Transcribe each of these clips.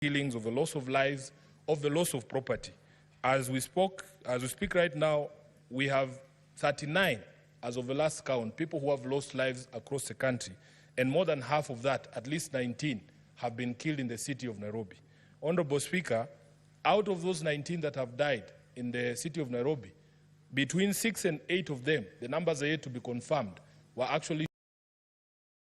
killings, of the loss of lives, of the loss of property. As we speak right now, we have 39, as of the last count, people who have lost lives across the country. And more than half of that, at least 19, have been killed in the city of Nairobi. Honorable Speaker, out of those 19 that have died in the city of Nairobi, between 6 and 8 of them, the numbers are yet to be confirmed, were actually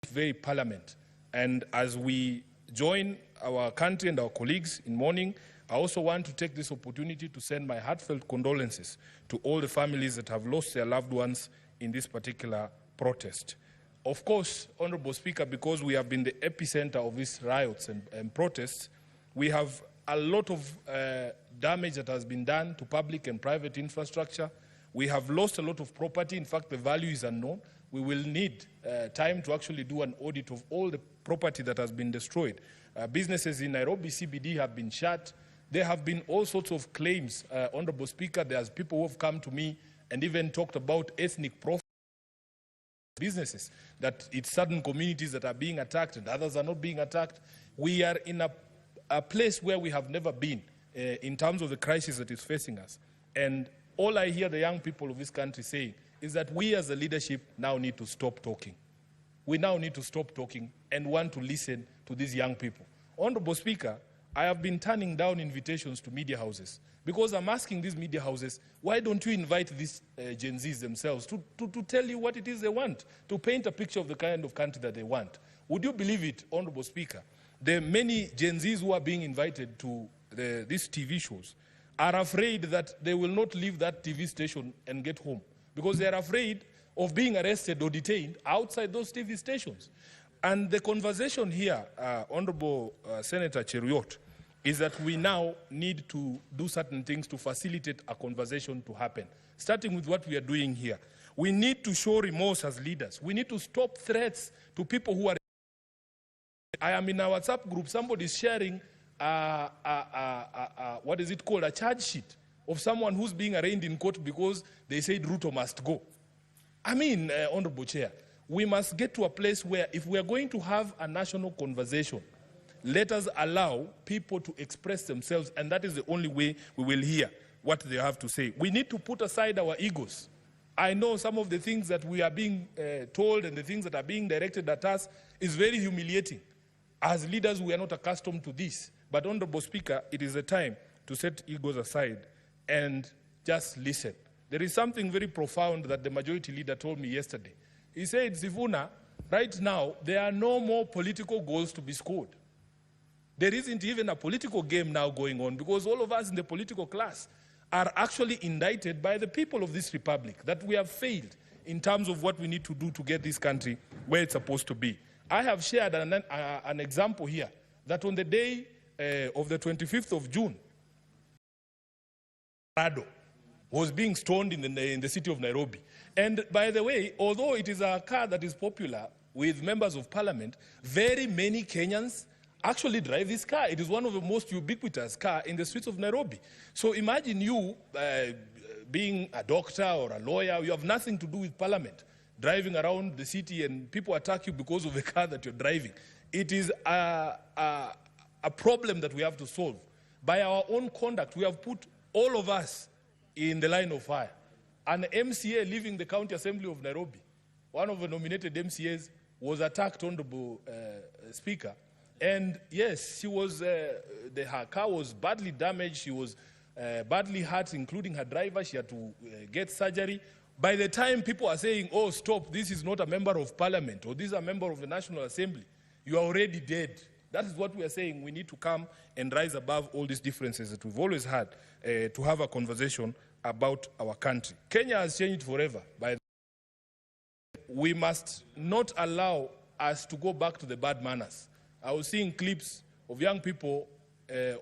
very parliament. And as we join our country and our colleagues in mourning, I also want to take this opportunity to send my heartfelt condolences to all the families that have lost their loved ones in this particular protest. Of course, Honorable Speaker, because we have been the epicenter of these riots and protests, we have a lot of damage that has been done to public and private infrastructure. We have lost a lot of property. In fact, the value is unknown. We will need time to actually do an audit of all the property that has been destroyed. Businesses in Nairobi CBD have been shut. There have been all sorts of claims, Honorable Speaker. There's people who have come to me and even talked about ethnic profiles. Businesses, that it's certain communities that are being attacked and others are not being attacked. We are in a place where we have never been in terms of the crisis that is facing us. And all I hear the young people of this country saying is that we as a leadership now need to stop talking. We now need to stop talking and want to listen to these young people. Honorable Speaker, I have been turning down invitations to media houses because I'm asking these media houses, why don't you invite these Gen Zs themselves to tell you what it is they want, to paint a picture of the kind of country that they want? Would you believe it, Honorable Speaker? The many Gen Zs who are being invited to these TV shows are afraid that they will not leave that TV station and get home because they are afraid of being arrested or detained outside those TV stations. And the conversation here, Honorable Senator Cheruiyot, is that we now need to do certain things to facilitate a conversation to happen, starting with what we are doing here. We need to show remorse as leaders. We need to stop threats to people who are... I am in a WhatsApp group, somebody is sharing what is it called, a charge sheet of someone who's being arraigned in court because they said Ruto must go. I mean, Honorable Chair, we must get to a place where if we are going to have a national conversation, let us allow people to express themselves, and that is the only way we will hear what they have to say. We need to put aside our egos. I know some of the things that we are being told and the things that are being directed at us is very humiliating. As leaders, we are not accustomed to this. But, Honorable Speaker, it is a time to set egos aside and just listen. There is something very profound that the majority leader told me yesterday. He said, Sifuna, right now, there are no more political goals to be scored. There isn't even a political game now going on because all of us in the political class are actually indicted by the people of this republic that we have failed in terms of what we need to do to get this country where it's supposed to be. I have shared an example here that on the day of the 25th of June, Rado was being stoned in the city of Nairobi. And by the way, although it is a car that is popular with members of parliament, very many Kenyans actually drive this car. It is one of the most ubiquitous cars in the streets of Nairobi. So imagine you being a doctor or a lawyer, you have nothing to do with parliament, driving around the city and people attack you because of the car that you're driving. It is a problem that we have to solve. By our own conduct, we have put all of us in the line of fire. An MCA leaving the County Assembly of Nairobi, one of the nominated MCAs, was attacked, Honorable Speaker. And yes, she was, her car was badly damaged. She was badly hurt, including her driver. She had to get surgery. By the time people are saying, oh, stop, this is not a member of parliament, or this is a member of the National Assembly, you are already dead. That is what we are saying. We need to come and rise above all these differences that we've always had to have a conversation about our country. Kenya has changed forever. We must not allow us to go back to the bad manners. I was seeing clips of young people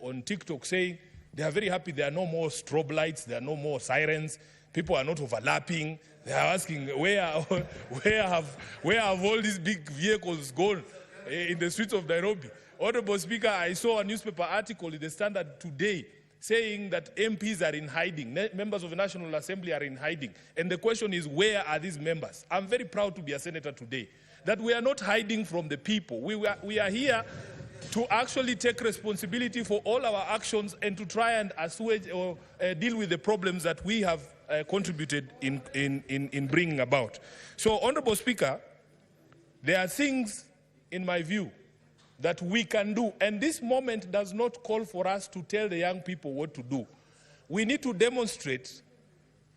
on TikTok saying they are very happy there are no more strobe lights, there are no more sirens, people are not overlapping. They are asking where have all these big vehicles gone in the streets of Nairobi. Honorable Speaker, I saw a newspaper article in the Standard today saying that MPs are in hiding, members of the National Assembly are in hiding. And the question is, where are these members? I'm very proud to be a senator today, that we are not hiding from the people. We are here to actually take responsibility for all our actions and to try and assuage or deal with the problems that we have contributed in bringing about. So, Honorable Speaker, there are things, in my view, that we can do, and this moment does not call for us to tell the young people what to do. We need to demonstrate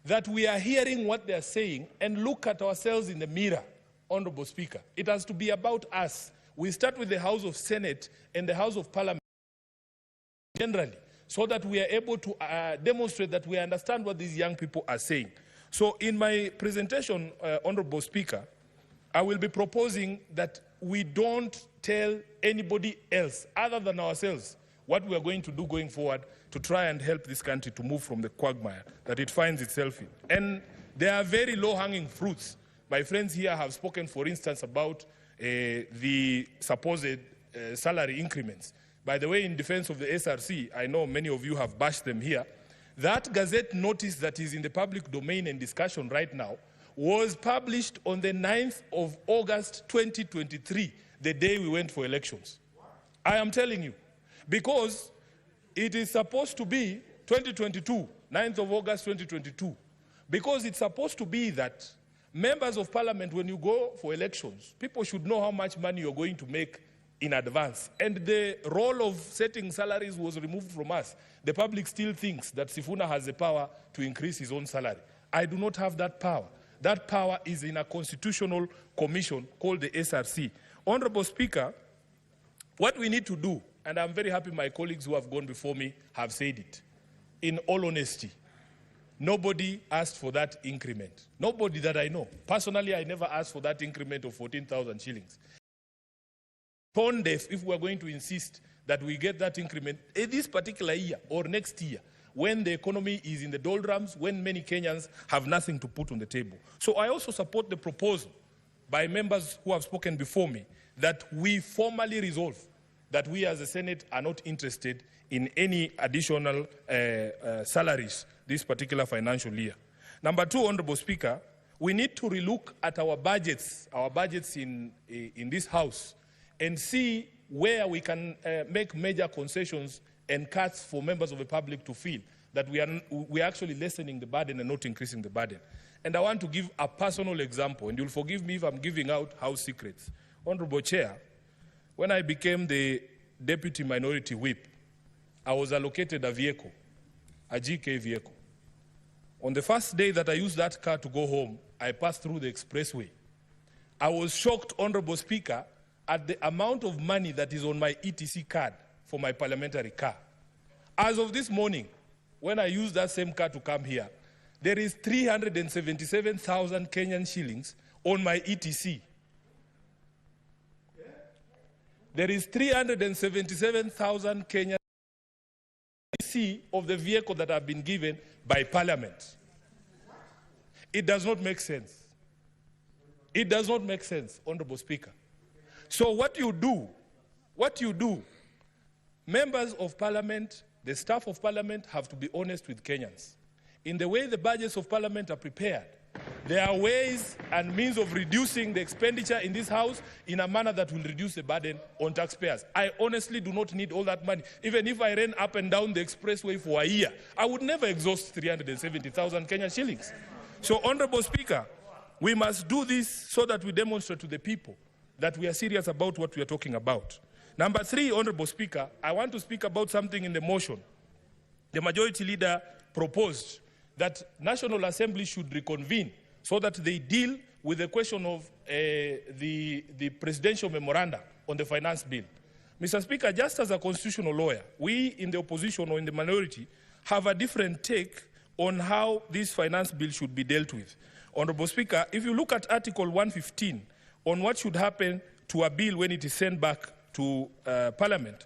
that we are hearing what they are saying and look at ourselves in the mirror, Honorable Speaker. It has to be about us. We start with the House of Senate and the House of Parliament generally, so that we are able to demonstrate that we understand what these young people are saying. So in my presentation, Honorable Speaker, I will be proposing that we don't tell anybody else other than ourselves what we are going to do going forward to try and help this country to move from the quagmire that it finds itself in. And there are very low-hanging fruits. My friends here have spoken, for instance, about the supposed salary increments. By the way, in defense of the SRC, I know many of you have bashed them here. That Gazette notice that is in the public domain and discussion right now was published on the 9th of August 2023, the day we went for elections. I am telling you, because it is supposed to be 2022, 9th of August 2022, because it's supposed to be that members of parliament, when you go for elections, people should know how much money you're going to make in advance. And the role of setting salaries was removed from us. The public still thinks that Sifuna has the power to increase his own salary. I do not have that power. That power is in a constitutional commission called the SRC. Honorable Speaker, what we need to do, and I'm very happy my colleagues who have gone before me have said it, in all honesty, nobody asked for that increment. Nobody that I know. Personally, I never asked for that increment of 14,000 shillings. Tone deaf if we're going to insist that we get that increment this particular year or next year, when the economy is in the doldrums, when many Kenyans have nothing to put on the table. So I also support the proposal by members who have spoken before me that we formally resolve that we as the Senate are not interested in any additional salaries this particular financial year. Number two, Honorable Speaker, we need to relook at our budgets in this House, and see where we can make major concessions and cuts for members of the public to feel that we are actually lessening the burden and not increasing the burden. And I want to give a personal example, and you'll forgive me if I'm giving out house secrets. Honorable Chair, when I became the Deputy Minority Whip, I was allocated a vehicle, a GK vehicle. On the first day that I used that car to go home, I passed through the expressway. I was shocked, Honorable Speaker, at the amount of money that is on my ETC card for my parliamentary car. As of this morning, when I used that same car to come here, there is 377,000 Kenyan shillings on my ETC. There is 377,000 Kenyan ETC of the vehicle that have been given by Parliament. It does not make sense. It does not make sense, Honorable Speaker. So what you do, members of Parliament, the staff of Parliament have to be honest with Kenyans. In the way the budgets of Parliament are prepared, there are ways and means of reducing the expenditure in this House in a manner that will reduce the burden on taxpayers. I honestly do not need all that money. Even if I ran up and down the expressway for a year, I would never exhaust 370,000 Kenyan shillings. So, Honorable Speaker, we must do this so that we demonstrate to the people that we are serious about what we are talking about. Number three, Honorable Speaker, I want to speak about something in the motion. The Majority Leader proposed that National Assembly should reconvene so that they deal with the question of the presidential memorandum on the finance bill. Mr. Speaker, just as a constitutional lawyer, we in the opposition or in the minority have a different take on how this finance bill should be dealt with. Honorable Speaker, if you look at Article 115 on what should happen to a bill when it is sent back to Parliament,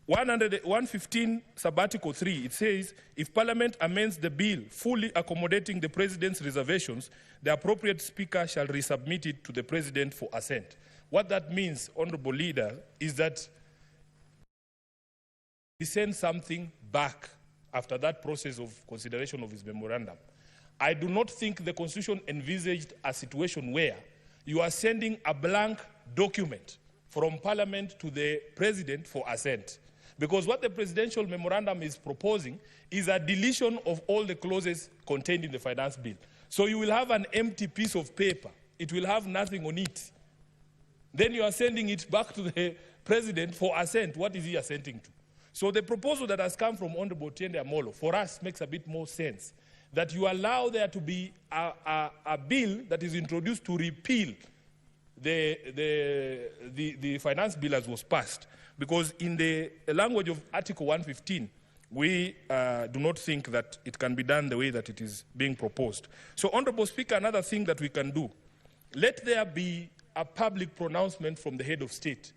115 sub-article 3, it says, if Parliament amends the bill fully accommodating the President's reservations, the appropriate Speaker shall resubmit it to the President for assent. What that means, Honorable Leader, is that he sends something back after that process of consideration of his memorandum. I do not think the Constitution envisaged a situation where you are sending a blank document from Parliament to the President for assent. Because what the presidential memorandum is proposing is a deletion of all the clauses contained in the finance bill. So you will have an empty piece of paper. It will have nothing on it. Then you are sending it back to the President for assent. What is he assenting to? So the proposal that has come from Honorable Tiende Amolo, for us, makes a bit more sense. That you allow there to be a bill that is introduced to repeal the finance bill as was passed. Because in the language of Article 115, we do not think that it can be done the way that it is being proposed. So, Honorable Speaker, another thing that we can do, let there be a public pronouncement from the head of state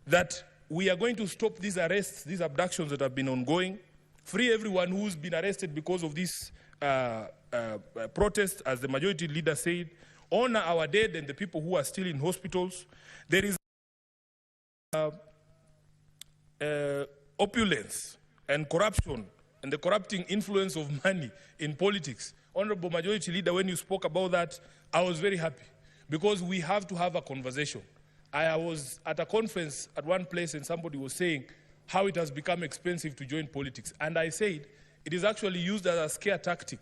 that we are going to stop these arrests, these abductions that have been ongoing, free everyone who's been arrested because of this protest, as the majority leader said, honor our dead and the people who are still in hospitals. There is opulence and corruption and the corrupting influence of money in politics. Honorable Majority Leader, when you spoke about that, I was very happy because we have to have a conversation. I was at a conference at one place and somebody was saying how it has become expensive to join politics. And I said it is actually used as a scare tactic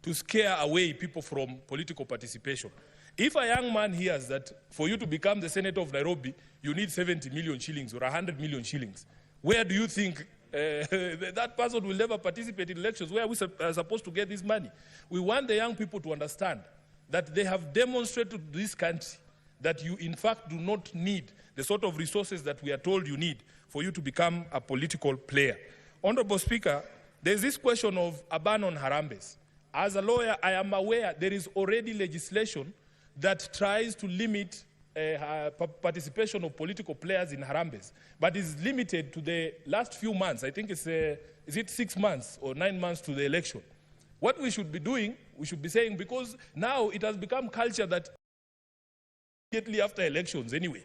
to scare away people from political participation. If a young man hears that for you to become the Senator of Nairobi, you need 70 million shillings or 100 million shillings, where do you think that person will never participate in elections? Where are we supposed to get this money? We want the young people to understand that they have demonstrated to this country that you in fact do not need the sort of resources that we are told you need for you to become a political player. Honorable Speaker, there's this question of a ban on harambes. As a lawyer, I am aware there is already legislation that tries to limit participation of political players in harambes, but is limited to the last few months. I think it's, is it 6 months or 9 months to the election? What we should be doing, we should be saying, because now it has become culture that immediately after elections anyway,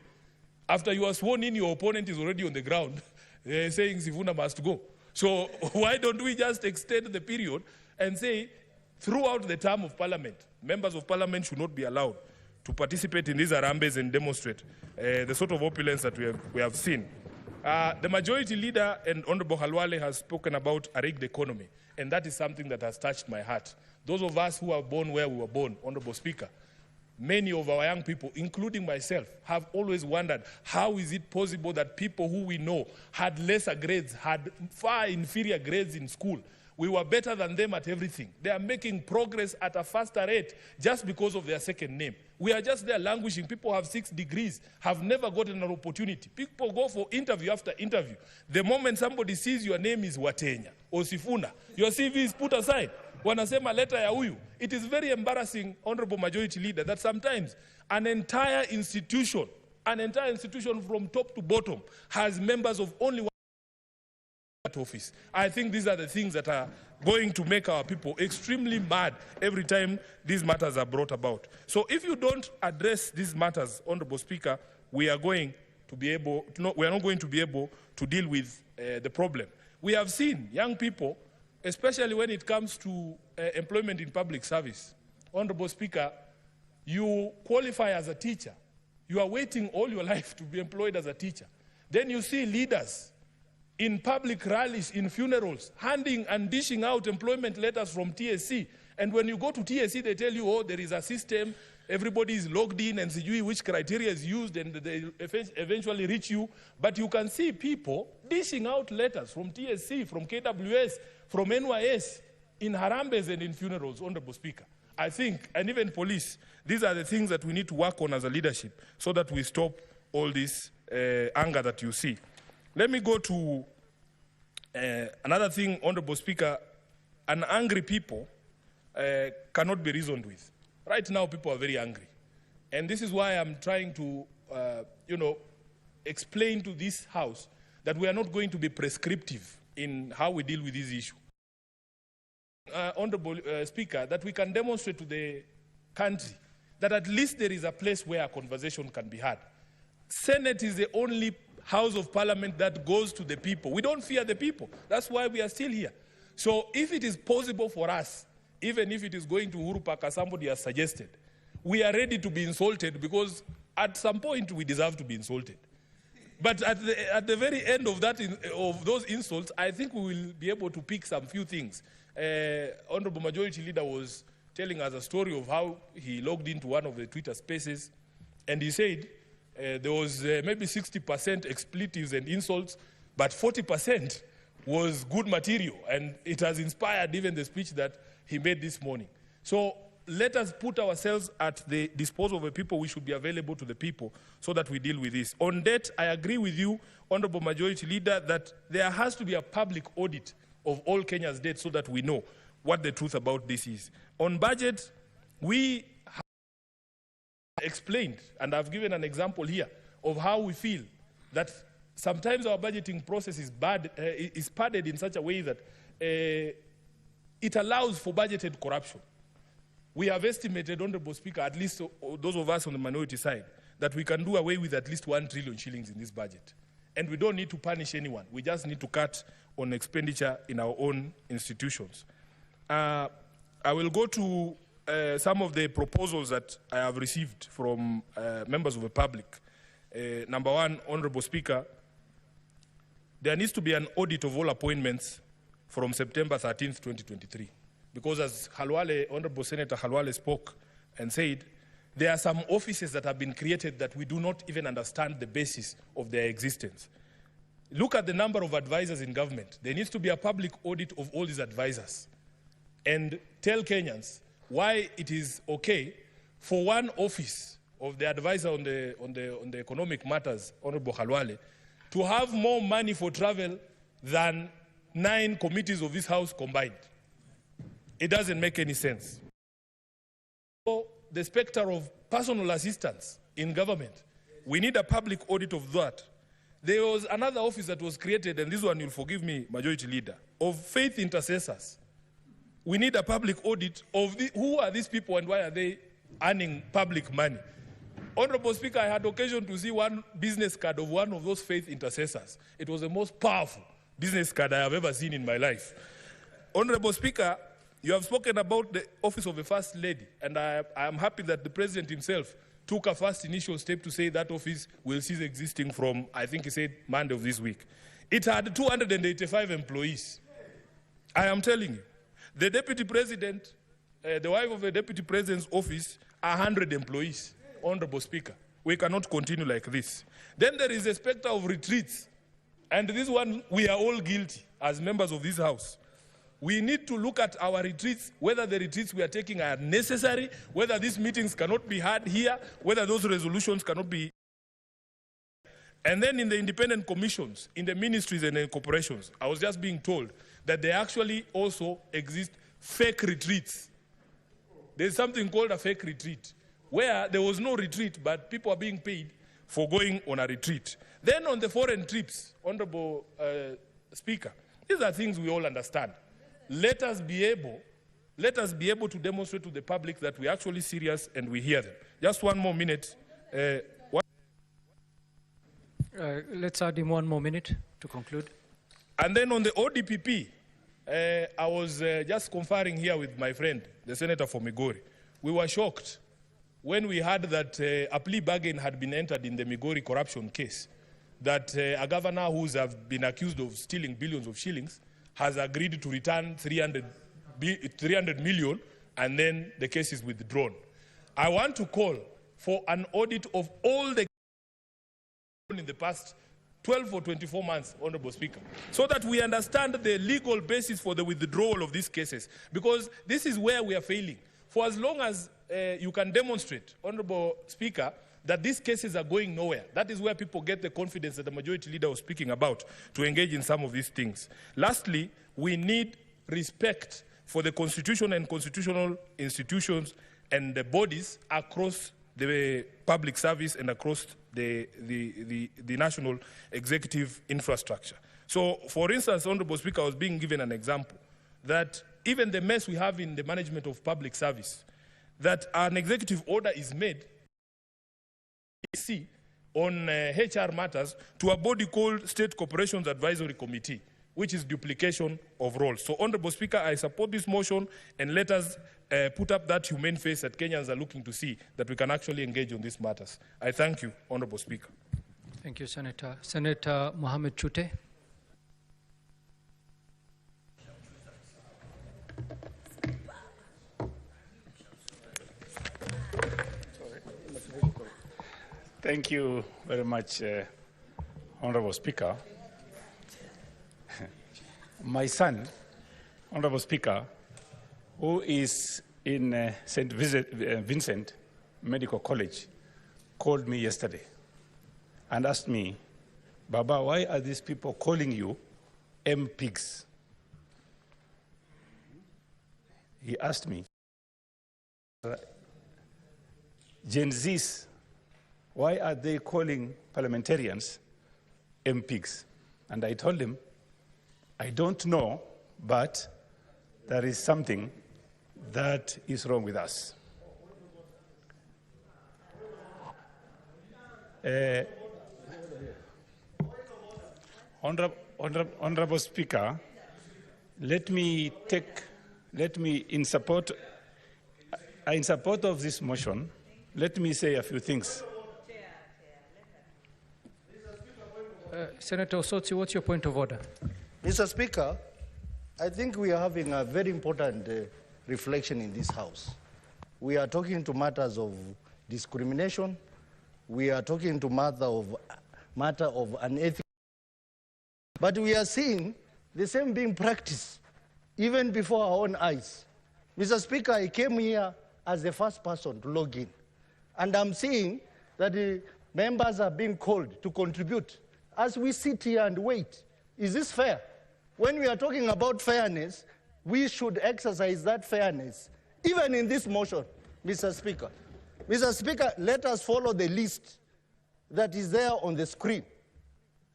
after you are sworn in, your opponent is already on the ground saying Sifuna must go. So why don't we just extend the period and say throughout the term of Parliament, members of Parliament should not be allowed to participate in these harambes and demonstrate the sort of opulence that we have seen. The Majority Leader and Honorable Halwale has spoken about a rigged economy, and that is something that has touched my heart. Those of us who are born where we were born, Honorable Speaker, many of our young people, including myself, have always wondered how is it possible that people who we know had lesser grades, had far inferior grades in school. We were better than them at everything. They are making progress at a faster rate just because of their second name. We are just there languishing. People have 6 degrees, have never gotten an opportunity. People go for interview after interview. The moment somebody sees your name is Watenya or Sifuna, your CV is put aside. Wanasema leta ya huyu. It is very embarrassing, Honorable Majority Leader, that sometimes an entire institution from top to bottom has members of only one office. I think these are the things that are going to make our people extremely mad every time these matters are brought about. So if you don't address these matters, Honorable Speaker, we are not going to be able to deal with the problem. We have seen young people, especially when it comes to employment in public service. Honorable Speaker, you qualify as a teacher. You are waiting all your life to be employed as a teacher. Then you see leaders in public rallies, in funerals, handing and dishing out employment letters from TSC. And when you go to TSC, they tell you, oh, there is a system, everybody is logged in and see which criteria is used and they eventually reach you. But you can see people dishing out letters from TSC, from KWS, from NYS, in harambes and in funerals, Honorable Speaker. I think, and even police, these are the things that we need to work on as a leadership so that we stop all this anger that you see. Let me go to another thing, Honorable Speaker. An angry people cannot be reasoned with. Right now, people are very angry. And this is why I'm trying to, explain to this House that we are not going to be prescriptive in how we deal with this issue. Honorable Speaker, that we can demonstrate to the country that at least there is a place where a conversation can be had. Senate is the only House of Parliament that goes to the people. We don't fear the people. That's why we are still here. So if it is possible for us, even if it is going to Uhuru Park as somebody has suggested, we are ready to be insulted because at some point we deserve to be insulted. But at the very end of of those insults, I think we will be able to pick some few things. Honorable Majority Leader was telling us a story of how he logged into one of the Twitter spaces, and he said there was maybe 60% expletives and insults, but 40% was good material, and it has inspired even the speech that he made this morning. So let us put ourselves at the disposal of the people. We should be available to the people so that we deal with this. On debt, I agree with you, Honorable Majority Leader, that there has to be a public audit of all Kenya's debt so that we know what the truth about this is. On budget, we have explained, and I've given an example here, of how we feel that sometimes our budgeting process is padded in such a way that it allows for budgeted corruption. We have estimated, Honorable Speaker, at least those of us on the minority side, that we can do away with at least 1 trillion shillings in this budget. And we don't need to punish anyone. We just need to cut on expenditure in our own institutions. I will go to some of the proposals that I have received from members of the public. Number one, Honorable Speaker, there needs to be an audit of all appointments from September 13th, 2023. Because as Honorable Senator Halwale spoke and said, there are some offices that have been created that we do not even understand the basis of their existence. Look at the number of advisors in government. There needs to be a public audit of all these advisors. And tell Kenyans why it is okay for one office of the advisor on the economic matters, Honorable Halwale, to have more money for travel than 9 committees of this House combined. It doesn't make any sense. So the specter of personal assistance in government, we need a public audit of that. There was another office that was created, and this one you'll forgive me, Majority Leader, of faith intercessors. We need a public audit of who are these people and why are they earning public money. Honorable Speaker, I had occasion to see one business card of one of those faith intercessors. It was the most powerful business card I have ever seen in my life. Honorable Speaker, you have spoken about the office of the First Lady, and I am happy that the President himself took a first initial step to say that office will cease existing from, I think he said, Monday of this week. It had 285 employees. I am telling you. The Deputy President, the wife of the Deputy President's office, 100 employees. Honorable Speaker, we cannot continue like this. Then there is a specter of retreats. And this one, we are all guilty as members of this House. We need to look at our retreats, whether the retreats we are taking are necessary, whether these meetings cannot be had here, whether those resolutions cannot be. And then in the independent commissions, in the ministries and in corporations, I was just being told that there actually also exist fake retreats. There's something called a fake retreat, where there was no retreat, but people are being paid for going on a retreat. Then on the foreign trips, Honorable Speaker, these are things we all understand. Let us be able to demonstrate to the public that we're actually serious and we hear them. Just one more minute. Let's add him 1 more minute to conclude. And then on the ODPP, I was just conferring here with my friend, the Senator for Migori. We were shocked when we heard that a plea bargain had been entered in the Migori corruption case, that a governor who's been accused of stealing billions of shillings has agreed to return 300 million, and then the case is withdrawn. I want to call for an audit of all the in the past 12 or 24 months, Honorable Speaker, so that we understand the legal basis for the withdrawal of these cases, because this is where we are failing. For as long as you can demonstrate, Honorable Speaker, that these cases are going nowhere, that is where people get the confidence that the Majority Leader was speaking about to engage in some of these things. Lastly, we need respect for the Constitution and constitutional institutions and the bodies across the public service and across the national executive infrastructure. So, for instance, Honorable Speaker, I was being given an example that even the mess we have in the management of public service, that an executive order is made on HR matters to a body called State Corporations Advisory Committee, which is duplication of roles. So, Honorable Speaker, I support this motion, and let us put up that humane face that Kenyans are looking to see, that we can actually engage on these matters. I thank you, Honorable Speaker. Thank Thank you, Senator. Senator Mohammed Chute. Thank you very much, Honorable Speaker. My son, Honorable Speaker, who is in St. Vincent Medical College, called me yesterday and asked me, Baba, why are these people calling you M-pigs? He asked me, Gen Zs, why are they calling parliamentarians M-pigs? And I told him, I don't know, but there is something that is wrong with us. Honorable Speaker, in support of this motion, let me say a few things. Senator Osotsi, what's your point of order? Mr. Speaker, I think we are having a very important reflection in this House. We are talking to matters of discrimination. We are talking to matter of unethical. But we are seeing the same being practiced even before our own eyes. Mr. Speaker, I came here as the first person to log in. And I'm seeing that the members are being called to contribute as we sit here and wait. Is this fair? When we are talking about fairness, we should exercise that fairness, even in this motion, Mr. Speaker. Mr. Speaker, let us follow the list that is there on the screen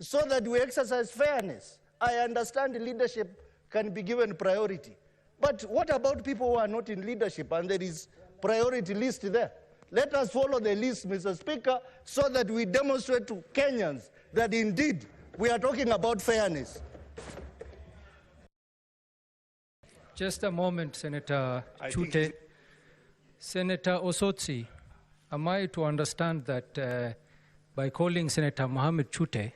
so that we exercise fairness. I understand leadership can be given priority. But what about people who are not in leadership and there is priority list there? Let us follow the list, Mr. Speaker, so that we demonstrate to Kenyans that indeed we are talking about fairness. Just a moment, Senator Chute. Senator Osotsi, am I to understand that by calling Senator Mohammed Chute,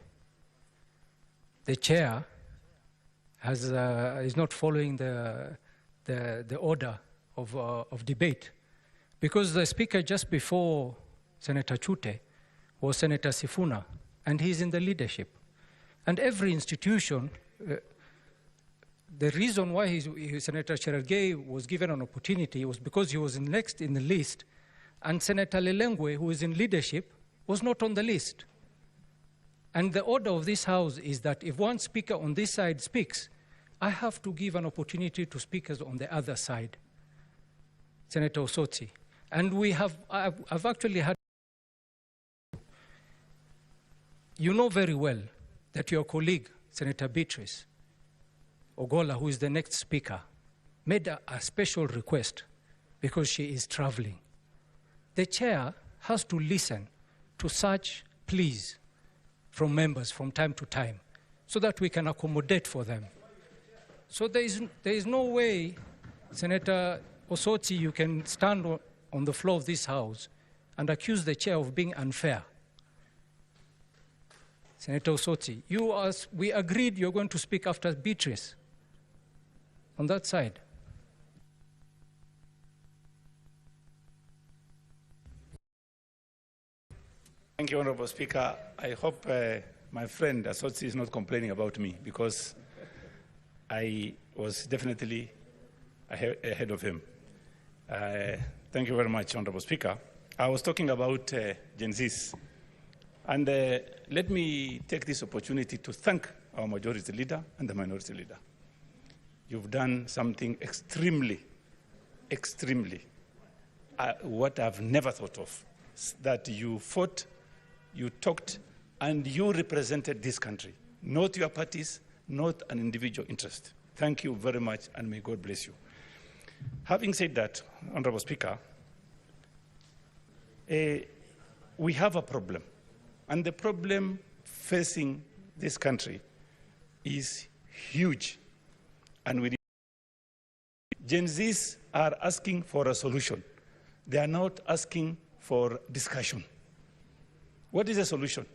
the chair is not following the order of debate? Because the speaker just before Senator Chute was Senator Sifuna, and he's in the leadership. And every institution, the reason why Senator Cherargei was given an opportunity was because he was next in the list, and Senator Lelengwe, who is in leadership, was not on the list. And the order of this House is that if one speaker on this side speaks, I have to give an opportunity to speakers on the other side. Senator Osotsi. And I've actually had, you know very well that your colleague, Senator Beatrice Ogola, who is the next speaker, made a special request because she is traveling. The chair has to listen to such pleas from members from time to time so that we can accommodate for them. So there is no way, Senator Osotsi, you can stand on the floor of this House and accuse the chair of being unfair. Senator Osotsi, we agreed you're going to speak after Beatrice on that side. Thank you, Honorable Speaker. I hope my friend Osotsi is not complaining about me because I was definitely ahead of him. Thank you very much, Honorable Speaker. I was talking about Gen Zs. And let me take this opportunity to thank our majority leader and the minority leader. You've done something extremely, what I've never thought of, that you fought, you talked, and you represented this country, not your parties, not an individual interest. Thank you very much, and may God bless you. Having said that, Honorable Speaker, we have a problem. And the problem facing this country is huge. And Gen Zs are asking for a solution. They are not asking for discussion. What is a solution?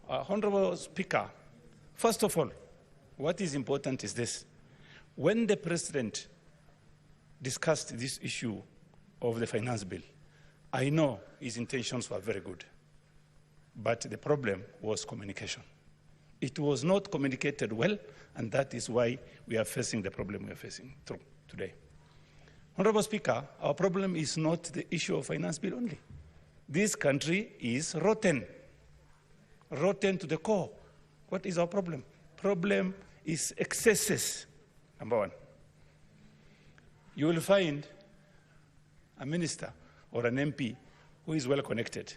Honorable Speaker, first of all, what is important is this. When the President discussed this issue of the finance bill, I know his intentions were very good, but the problem was communication. It was not communicated well, and that is why we are facing the problem we are facing today. Honorable Speaker, our problem is not the issue of finance bill only. This country is rotten to the core. What is our problem? Problem is excesses, number one. You will find a minister or an MP who is well connected,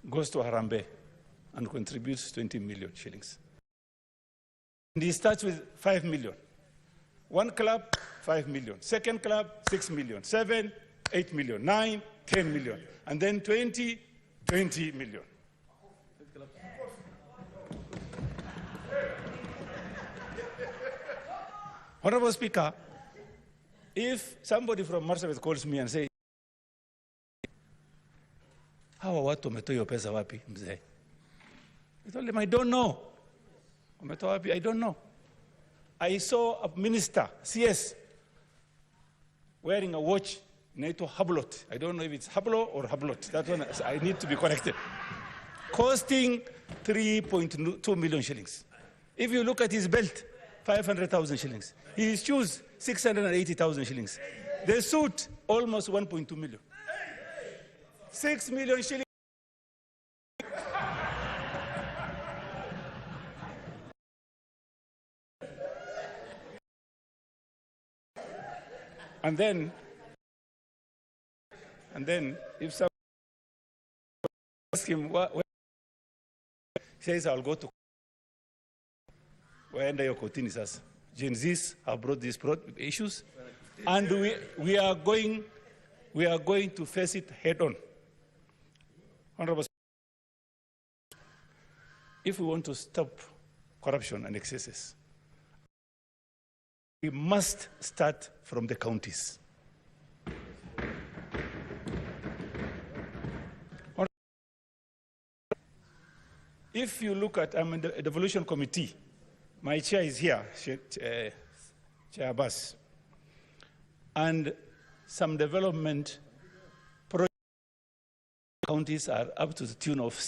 goes to Harambee and contributes 20 million shillings. And he starts with 5 million. One club, 5 million. Second club, 6 million. 7, 8 million. 9, 10 million. And then 20 million. Honorable Speaker, if somebody from Marsabit calls me and says, hawa watu wametoa hiyo pesa wapi mzee? I told him, I don't know. Wametoa wapi? I don't know. I saw a minister, CS, wearing a watch, inaitwa Hublot. I don't know if it's Hublo or Hublot. That one, I need to be corrected. Costing 3.2 million shillings. If you look at his belt, 500,000 shillings. His shoes, 680,000 shillings. The suit, almost 1.2 million. 6 million shillings. And then, if someone asks him, he says, I'll go to where your kotini says. Gen Zs have brought these issues, and we are going to face it head on. Honorable Speaker, if we want to stop corruption and excesses, we must start from the counties. If you look at, I'm in the devolution committee. My chair is here, Chair Abbas. And some development projects counties are up to the tune of